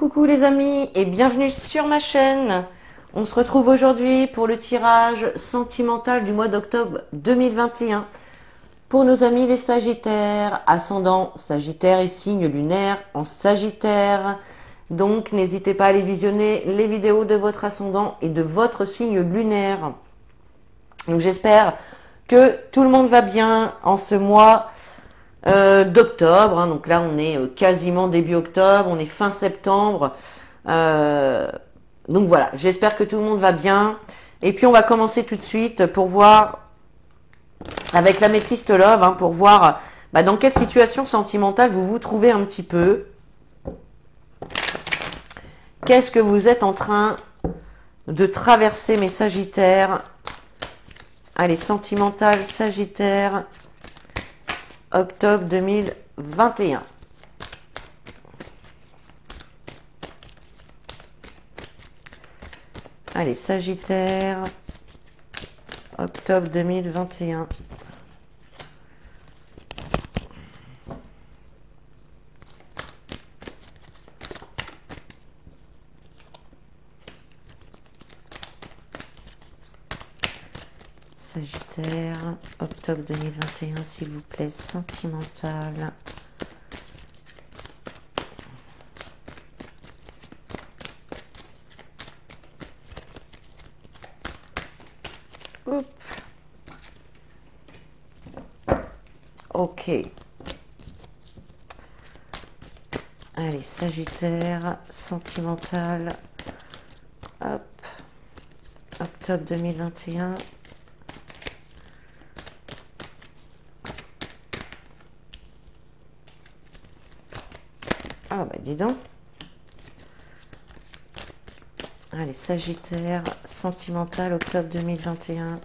Coucou les amis et bienvenue sur ma chaîne. On se retrouve aujourd'hui pour le tirage sentimental du mois d'octobre 2021 pour nos amis les Sagittaires, ascendant Sagittaire et signe lunaire en Sagittaire. Donc n'hésitez pas à aller visionner les vidéos de votre ascendant et de votre signe lunaire. Donc j'espère que tout le monde va bien en ce mois d'octobre, hein. Donc là on est quasiment début octobre, on est fin septembre, donc voilà, j'espère que tout le monde va bien. Et puis on va commencer tout de suite pour voir avec l'améthyste love, hein, pour voir dans quelle situation sentimentale vous vous trouvez un petit peu. Qu'est-ce que vous êtes en train de traverser, mes Sagittaires? Allez, sentimental Sagittaire, octobre 2021. Allez, Sagittaire, octobre 2021. Sagittaire, octobre 2021, s'il vous plaît, sentimental. Oups. Ok. Allez, Sagittaire, sentimental. Hop. Octobre 2021. Ah bah dis donc. Allez, Sagittaire, sentimental, octobre 2021.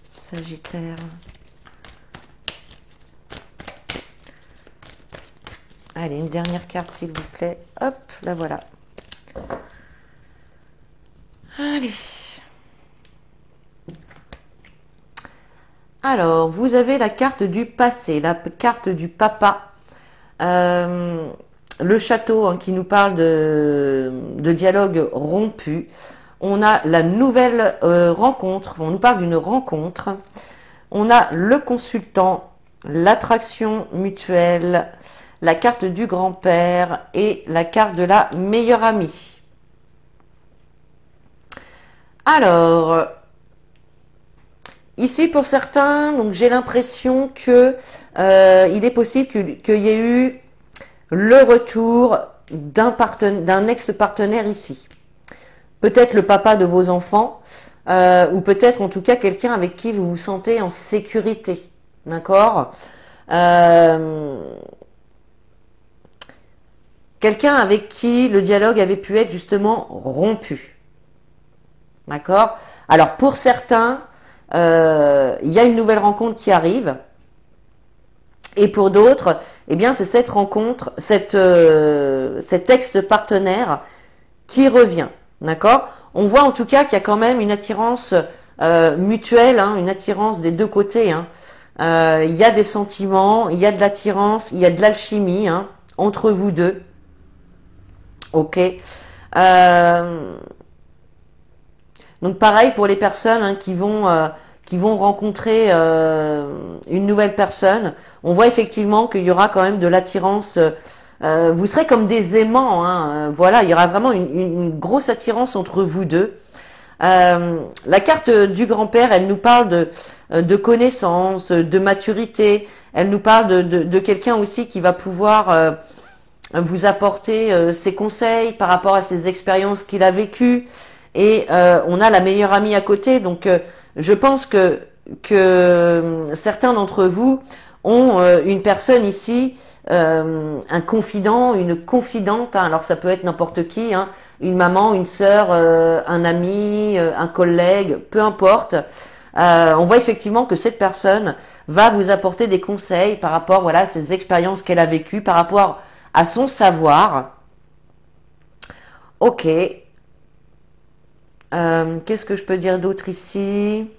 Sagittaire. Allez, une dernière carte, s'il vous plaît. Hop, la voilà. Allez. Alors, vous avez la carte du passé, la carte du papa. Le château, hein, qui nous parle de dialogue rompu. On a la nouvelle rencontre, on nous parle d'une rencontre. On a le consultant, l'attraction mutuelle, la carte du grand-père et la carte de la meilleure amie. Alors, ici pour certains, donc j'ai l'impression que il est possible qu'il y ait eu le retour d'un ex-partenaire ici. Peut-être le papa de vos enfants, ou peut-être en tout cas quelqu'un avec qui vous vous sentez en sécurité. D'accord? Quelqu'un avec qui le dialogue avait pu être justement rompu. D'accord? Alors pour certains, il y a une nouvelle rencontre qui arrive. Et pour d'autres, eh bien, c'est cette rencontre, cet ex-partenaire qui revient. D'accord? On voit en tout cas qu'il y a quand même une attirance mutuelle, hein, une attirance des deux côtés. Hein. Il y a des sentiments, il y a de l'attirance, il y a de l'alchimie, hein, entre vous deux. Ok. Donc pareil pour les personnes, hein, qui vont rencontrer une nouvelle personne. On voit effectivement qu'il y aura quand même de l'attirance. Vous serez comme des aimants, hein, voilà, il y aura vraiment une grosse attirance entre vous deux. La carte du grand-père, elle nous parle de connaissance, de maturité. Elle nous parle de quelqu'un aussi qui va pouvoir vous apporter ses conseils par rapport à ses expériences qu'il a vécues. Et on a la meilleure amie à côté, donc je pense que certains d'entre vous ont une personne ici, un confident, une confidente, hein. Alors ça peut être n'importe qui, hein, une maman, une sœur, un ami, un collègue, peu importe. On voit effectivement que cette personne va vous apporter des conseils par rapport, voilà, à ses expériences qu'elle a vécues, par rapport à son savoir. Ok. Qu'est-ce que je peux dire d'autre ici?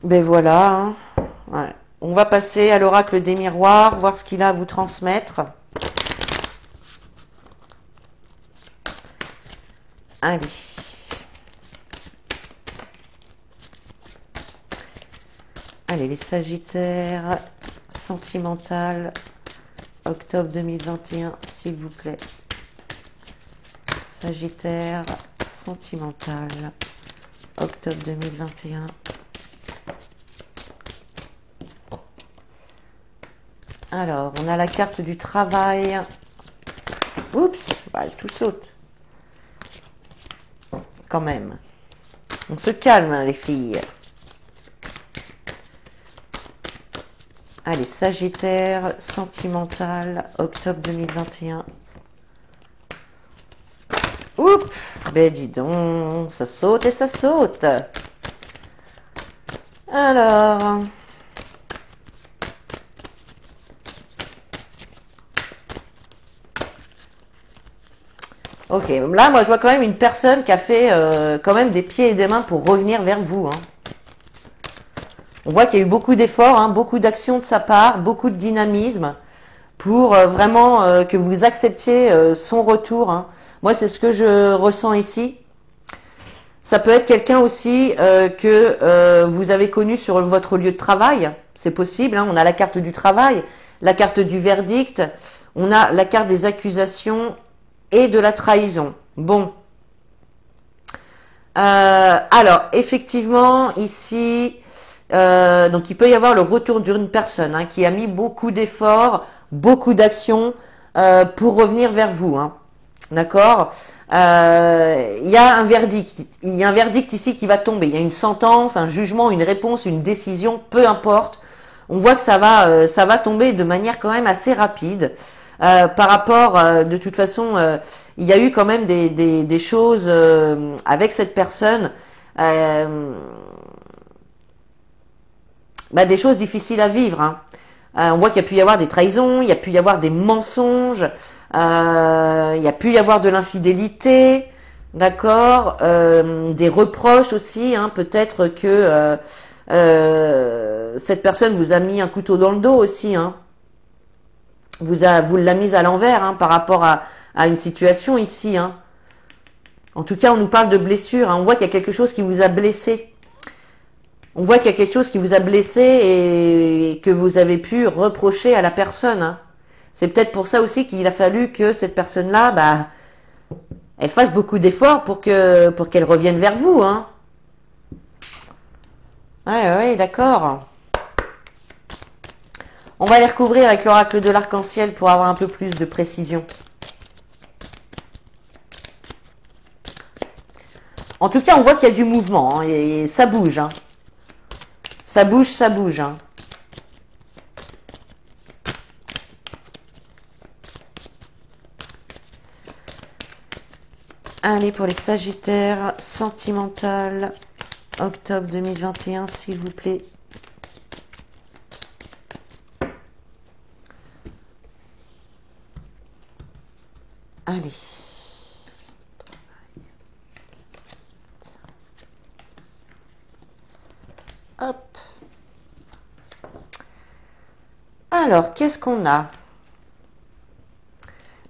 Ben voilà, hein. Ouais. On va passer à l'oracle des miroirs, voir ce qu'il a à vous transmettre. Allez. Allez, les Sagittaires, sentimental, octobre 2021, s'il vous plaît. Sagittaire, sentimental, octobre 2021. Alors, on a la carte du travail. Oups, bah, tout saute. Quand même. On se calme, hein, les filles. Allez, Sagittaire, sentimental, octobre 2021. Oups, ben dis donc, ça saute et ça saute. Alors... Ok, là, moi, je vois quand même une personne qui a fait quand même des pieds et des mains pour revenir vers vous. Hein. On voit qu'il y a eu beaucoup d'efforts, hein, beaucoup d'actions de sa part, beaucoup de dynamisme pour vraiment que vous acceptiez son retour. Hein. Moi, c'est ce que je ressens ici. Ça peut être quelqu'un aussi que vous avez connu sur votre lieu de travail. C'est possible. Hein. On a la carte du travail, la carte du verdict, on a la carte des accusations et de la trahison. Bon. Alors, effectivement, ici, donc il peut y avoir le retour d'une personne hein, qui a mis beaucoup d'efforts, beaucoup d'actions pour revenir vers vous. Hein. D'accord. Il y a un verdict. Il y a un verdict ici qui va tomber. Il y a une sentence, un jugement, une réponse, une décision, peu importe. On voit que ça va tomber de manière quand même assez rapide. Par rapport, de toute façon, il y a eu quand même des choses avec cette personne, des choses difficiles à vivre. Hein. On voit qu'il y a pu y avoir des trahisons, il y a pu y avoir des mensonges, il y a pu y avoir de l'infidélité, d'accord, des reproches aussi. Hein, peut-être que cette personne vous a mis un couteau dans le dos aussi. Hein. Vous l'a mise à l'envers hein, par rapport à une situation ici. Hein. En tout cas, on nous parle de blessure. Hein. On voit qu'il y a quelque chose qui vous a blessé. On voit qu'il y a quelque chose qui vous a blessé et que vous avez pu reprocher à la personne. Hein. C'est peut-être pour ça aussi qu'il a fallu que cette personne-là, elle fasse beaucoup d'efforts pour qu'elle revienne vers vous. Hein. Ouais, d'accord. On va les recouvrir avec l'oracle de l'arc-en-ciel pour avoir un peu plus de précision. En tout cas, on voit qu'il y a du mouvement hein, et ça bouge. Hein. Ça bouge, ça bouge. Hein. Allez, pour les Sagittaires, sentimental, octobre 2021, s'il vous plaît. Allez. Hop. Alors, qu'est-ce qu'on a?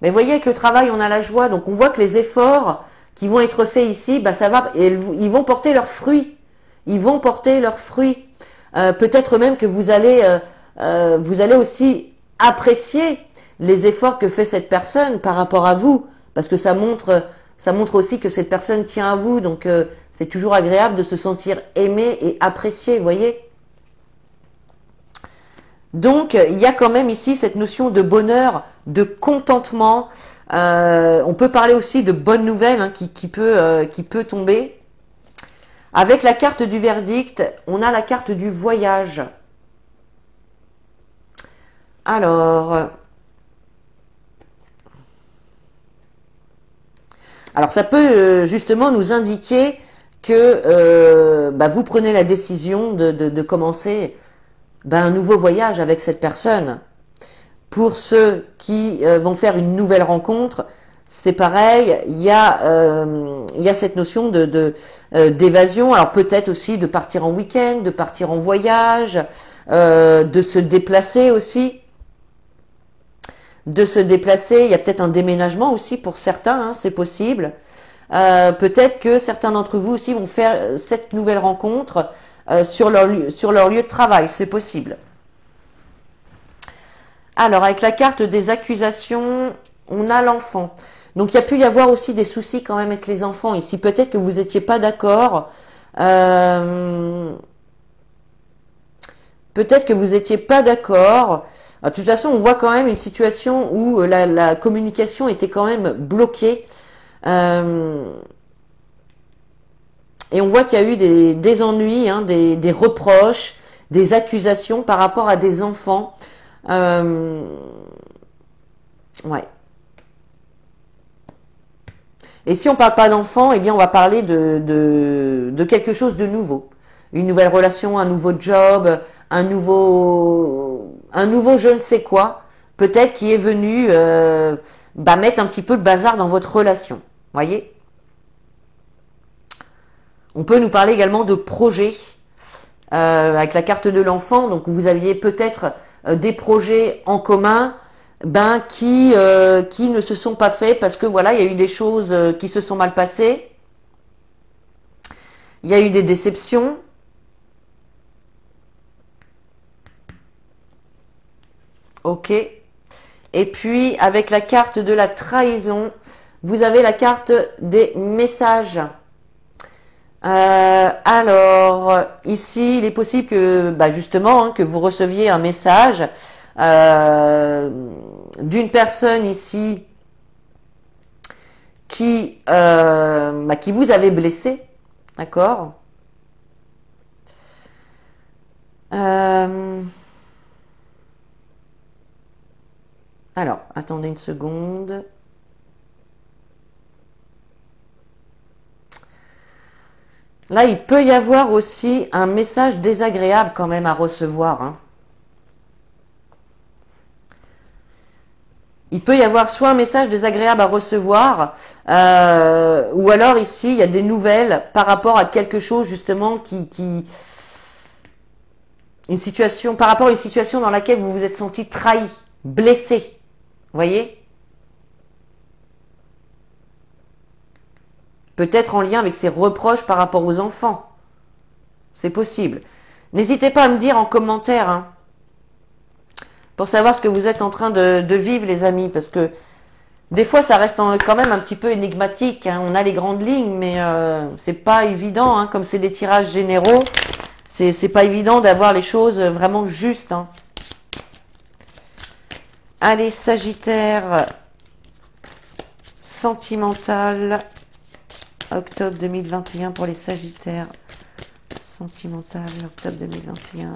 Mais vous voyez, avec le travail, on a la joie. Donc, on voit que les efforts qui vont être faits ici, ça va, ils vont porter leurs fruits. Ils vont porter leurs fruits. Peut-être même que vous allez aussi apprécier les efforts que fait cette personne par rapport à vous, parce que ça montre aussi que cette personne tient à vous, donc c'est toujours agréable de se sentir aimé et apprécié, vous voyez. Donc il y a quand même ici cette notion de bonheur, de contentement. On peut parler aussi de bonnes nouvelles hein, qui peut tomber. Avec la carte du verdict, on a la carte du voyage. Alors ça peut justement nous indiquer que vous prenez la décision de commencer un nouveau voyage avec cette personne. Pour ceux qui vont faire une nouvelle rencontre, c'est pareil, il y a cette notion d'évasion. Alors peut-être aussi de partir en week-end, de partir en voyage, de se déplacer aussi. De se déplacer, il y a peut-être un déménagement aussi pour certains, hein, c'est possible. Peut-être que certains d'entre vous aussi vont faire cette nouvelle rencontre sur leur lieu de travail, c'est possible. Alors, avec la carte des accusations, on a l'enfant. Donc, il y a pu y avoir aussi des soucis quand même avec les enfants ici. Peut-être que vous n'étiez pas d'accord. Peut-être que vous n'étiez pas d'accord. De toute façon, on voit quand même une situation où la communication était quand même bloquée. Et on voit qu'il y a eu des ennuis, hein, des reproches, des accusations par rapport à des enfants. Ouais. Et si on ne parle pas d'enfants, eh bien on va parler de quelque chose de nouveau. Une nouvelle relation, un nouveau job, un nouveau je ne sais quoi, peut-être qui est venu mettre un petit peu le bazar dans votre relation. Voyez ? On peut nous parler également de projets avec la carte de l'enfant. Donc vous aviez peut-être des projets en commun qui ne se sont pas faits parce que voilà, il y a eu des choses qui se sont mal passées. Il y a eu des déceptions. Ok. Et puis, avec la carte de la trahison, vous avez la carte des messages. Alors, ici, il est possible que, justement, hein, que vous receviez un message d'une personne ici qui vous avait blessé, d'accord. Alors, attendez une seconde. Là, il peut y avoir aussi un message désagréable quand même à recevoir. Hein. Il peut y avoir soit un message désagréable à recevoir, ou alors ici, il y a des nouvelles par rapport à quelque chose justement une situation, par rapport à une situation dans laquelle vous vous êtes senti trahi, blessé. Voyez ? Peut-être en lien avec ces reproches par rapport aux enfants. C'est possible. N'hésitez pas à me dire en commentaire, hein, pour savoir ce que vous êtes en train de vivre, les amis, parce que des fois, ça reste quand même un petit peu énigmatique. Hein. On a les grandes lignes, mais c'est pas évident, hein, comme c'est des tirages généraux, c'est pas évident d'avoir les choses vraiment justes. Hein. Allez, Sagittaire, sentimental, octobre 2021 pour les Sagittaires. Sentimental, octobre 2021.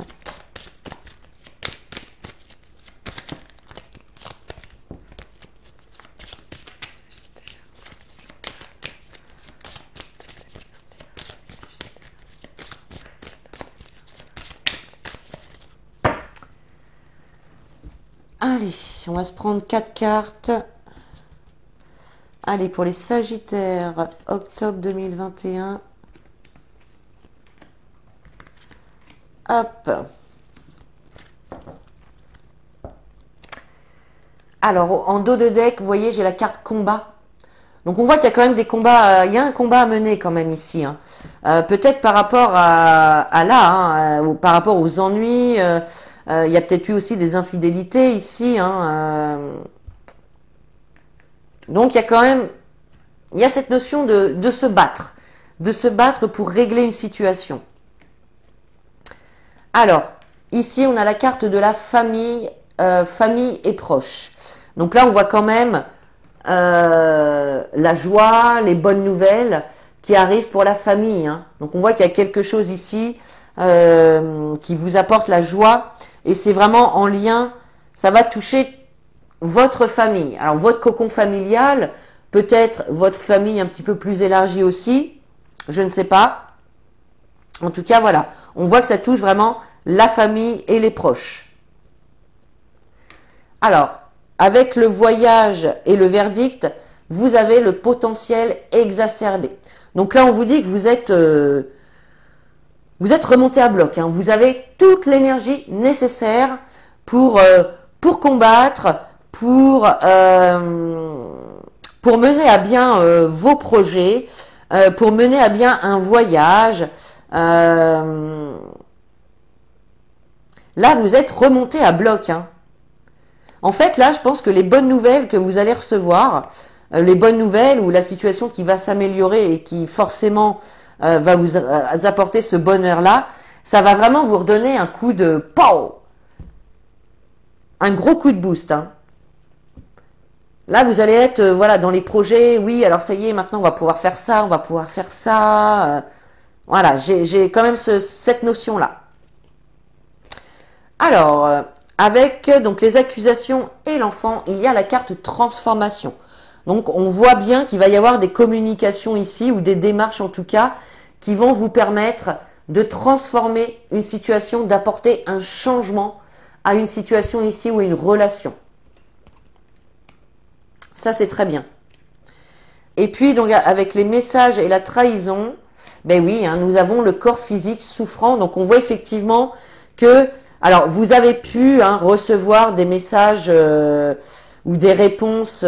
Allez, on va se prendre 4 cartes. Allez, pour les Sagittaires, octobre 2021. Hop. Alors, en dos de deck, vous voyez, j'ai la carte combat. Donc, on voit qu'il y a quand même des combats. Il y a un combat à mener quand même ici. Hein. Peut-être par rapport à là, hein, ou par rapport aux ennuis. Il y a peut-être eu aussi des infidélités ici. Hein, Donc, il y a quand même... Il y a cette notion de se battre. De se battre pour régler une situation. Alors, ici, on a la carte de la famille, famille et proches. Donc là, on voit quand même la joie, les bonnes nouvelles qui arrivent pour la famille. Hein. Donc, on voit qu'il y a quelque chose ici qui vous apporte la joie. Et c'est vraiment en lien, ça va toucher votre famille. Alors, votre cocon familial, peut-être votre famille un petit peu plus élargie aussi. Je ne sais pas. En tout cas, voilà. On voit que ça touche vraiment la famille et les proches. Alors, avec le voyage et le verdict, vous avez le potentiel exacerbé. Donc là, on vous dit que vous êtes Vous êtes remonté à bloc, hein. Vous avez toute l'énergie nécessaire pour combattre, pour mener à bien vos projets, pour mener à bien un voyage. Là, vous êtes remonté à bloc, hein. En fait, là, je pense que les bonnes nouvelles que vous allez recevoir, les bonnes nouvelles ou la situation qui va s'améliorer et qui forcément va vous apporter ce bonheur-là, ça va vraiment vous redonner un coup de pow, un gros coup de boost, hein. Là, vous allez être voilà, dans les projets, oui, alors ça y est, maintenant on va pouvoir faire ça, on va pouvoir faire ça. Voilà, j'ai quand même cette notion-là. Alors, avec donc les accusations et l'enfant, il y a la carte transformation. Donc, on voit bien qu'il va y avoir des communications ici, ou des démarches en tout cas, qui vont vous permettre de transformer une situation, d'apporter un changement à une situation ici ou une relation. Ça, c'est très bien. Et puis, donc, avec les messages et la trahison, ben oui, hein, nous avons le corps physique souffrant. Donc, on voit effectivement que, alors, vous avez pu recevoir des messages ou des réponses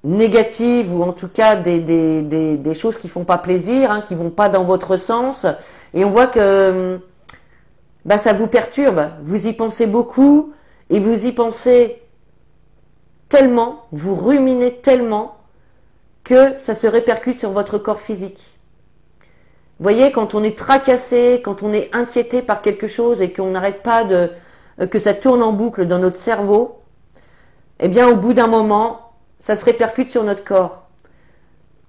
négatives, ou en tout cas des choses qui font pas plaisir, hein, qui vont pas dans votre sens. Et on voit que bah, ça vous perturbe. Vous y pensez beaucoup et vous y pensez tellement, vous ruminez tellement que ça se répercute sur votre corps physique. Vous voyez, quand on est tracassé, quand on est inquiété par quelque chose et qu'on n'arrête pas que ça tourne en boucle dans notre cerveau, eh bien au bout d'un moment, ça se répercute sur notre corps.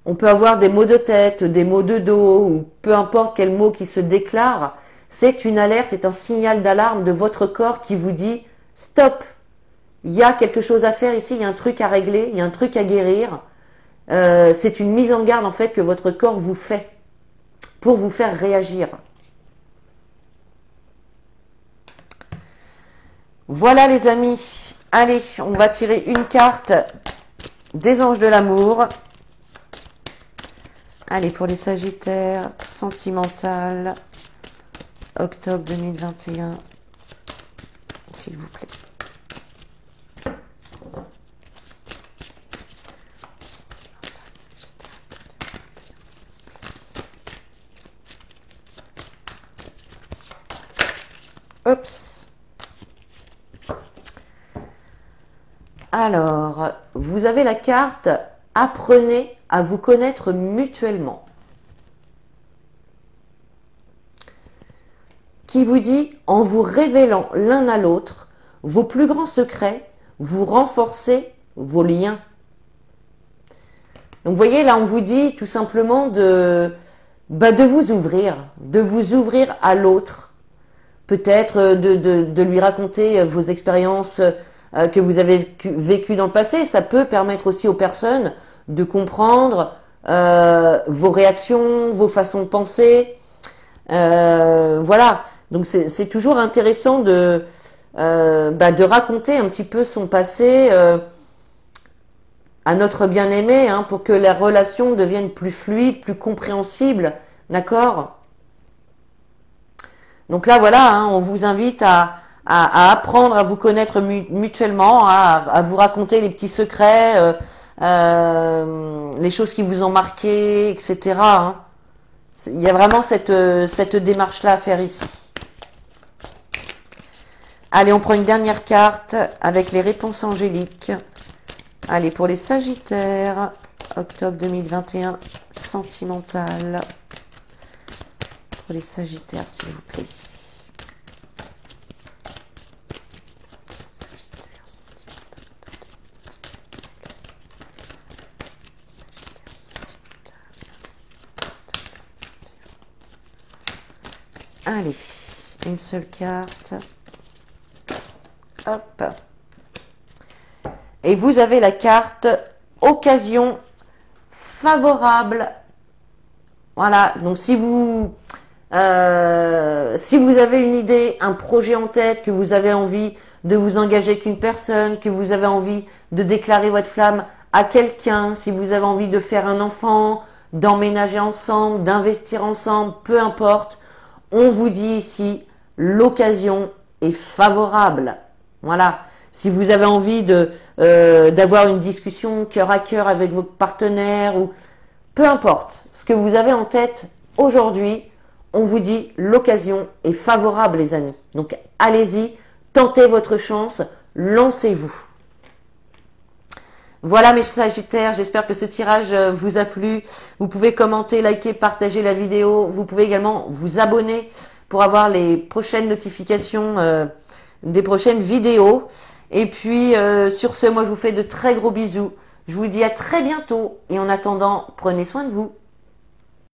On peut avoir des maux de tête, des maux de dos, ou peu importe quel mot qui se déclare. C'est une alerte, c'est un signal d'alarme de votre corps qui vous dit « Stop ! Il y a quelque chose à faire ici, il y a un truc à régler, il y a un truc à guérir. » C'est une mise en garde en fait que votre corps vous fait pour vous faire réagir. Voilà les amis. Allez, on va tirer une carte des anges de l'amour. Allez, pour les Sagittaires, sentimental, octobre 2021, s'il vous plaît. Oups. Alors, vous avez la carte « Apprenez à vous connaître mutuellement » qui vous dit « En vous révélant l'un à l'autre vos plus grands secrets, vous renforcez vos liens. » Donc, vous voyez, là, on vous dit tout simplement de vous ouvrir à l'autre. Peut-être de lui raconter vos expériences que vous avez vécues dans le passé. Ça peut permettre aussi aux personnes de comprendre vos réactions, vos façons de penser. Voilà. Donc c'est toujours intéressant de raconter un petit peu son passé à notre bien-aimé, hein, pour que la relation devienne plus fluide, plus compréhensible. D'accord ? Donc là, voilà, hein, on vous invite à apprendre à vous connaître mutuellement, à vous raconter les petits secrets, les choses qui vous ont marqué, etc. Hein. Il y a vraiment cette démarche-là à faire ici. Allez, on prend une dernière carte avec les réponses angéliques. Allez, pour les Sagittaires, octobre 2021, sentimental. Pour les Sagittaires, s'il vous plaît. Sagittaire, sentimental. Sagittaire, sentimental. Allez, une seule carte. Hop. Et vous avez la carte occasion favorable. Voilà, donc si vous avez une idée, un projet en tête, que vous avez envie de vous engager avec une personne, que vous avez envie de déclarer votre flamme à quelqu'un, si vous avez envie de faire un enfant, d'emménager ensemble, d'investir ensemble, peu importe. On vous dit ici, l'occasion est favorable. Voilà. Si vous avez envie d'avoir une discussion cœur à cœur avec votre partenaire ou peu importe ce que vous avez en tête aujourd'hui, on vous dit l'occasion est favorable les amis. Donc allez-y, tentez votre chance, lancez-vous. Voilà mes Sagittaires, j'espère que ce tirage vous a plu. Vous pouvez commenter, liker, partager la vidéo. Vous pouvez également vous abonner pour avoir les prochaines notifications des prochaines vidéos. Et puis sur ce, moi je vous fais de très gros bisous. Je vous dis à très bientôt et en attendant, prenez soin de vous.